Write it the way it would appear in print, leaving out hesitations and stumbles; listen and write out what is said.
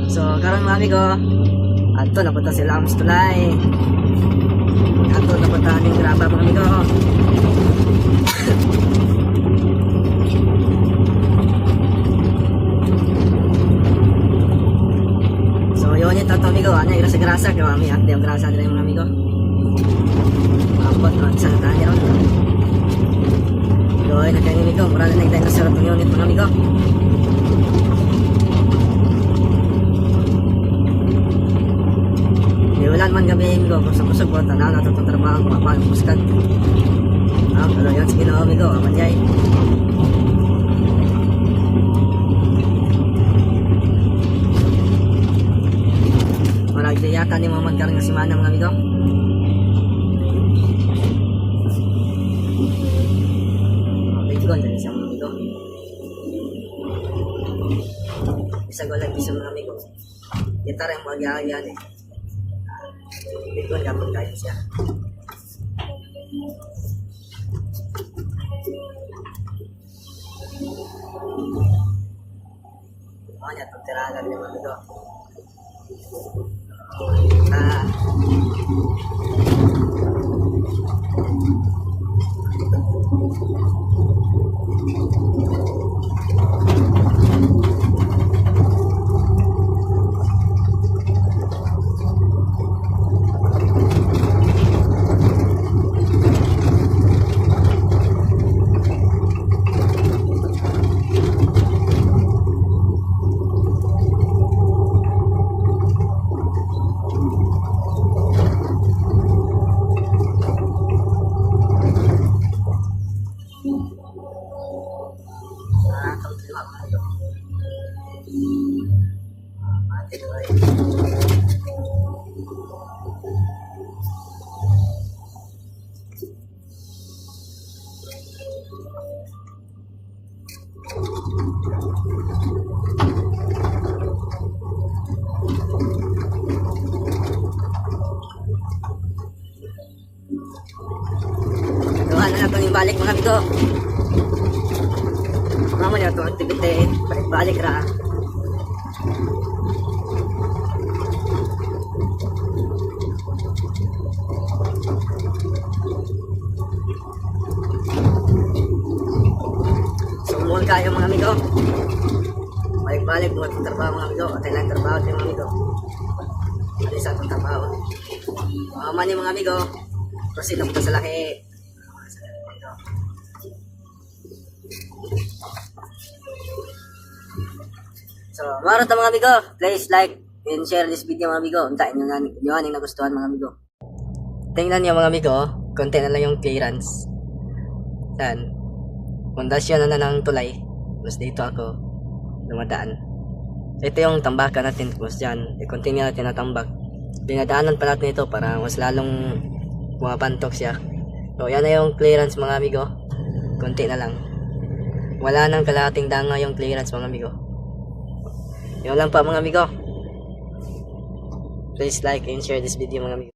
So karon mga amigo, ato napunta sila ang tulay. Ato napunta ning graba mga amigo. So yun yung tato amigo, ano yung grasa kaya kami at yung grasa nila mga amigo. Ambot ron sa tanya ron. Doy na kayo amigo, mura na nagtayo na sa ratong unit mga amigo. Ulan man gabi amigo, kusog-kusog po, tanaw na itong trabaho, kumapang puskat. Pero yun, sige na amigo, amanyay. Maragdi yata ni Muhammad Karing nga simana mga amigo. Okay, ko, dyan siya mga amigo. Isa ko lang piso mga amigo. Kita rin mga gagyan eh. Ito dapat kain siya. Makanya itong tiragan niya mga ito. Doon na natin yung balik mga amigo. Mamaya itong activity, balik-balik ra. Sumuhol kayo mga amigo. Balik-balik mga trabaho mga amigo. At ilang trabaho kayo mga amigo. Alis sa itong trabaho. Maman yung mga amigo. Proceed ako sa laki. So, mga rata mga amigo, please like and share this video mga amigo. Untain nyo yung nagustuhan mga amigo. Tingnan nyo mga amigo, konti na lang yung clearance. Yan. Pundasyon na ng tulay. Tapos dito ako dumadaan. Ito yung tambakan natin. Tapos dyan, i-continue natin na tambak. Dinadaanan pa natin ito para mas lalong pumapantok siya. So, yan na yung clearance mga amigo. Konti na lang. Wala nang kalahating danga yung clearance mga amigo. Yun lang pa mga amigo. Please like and share this video mga amigo.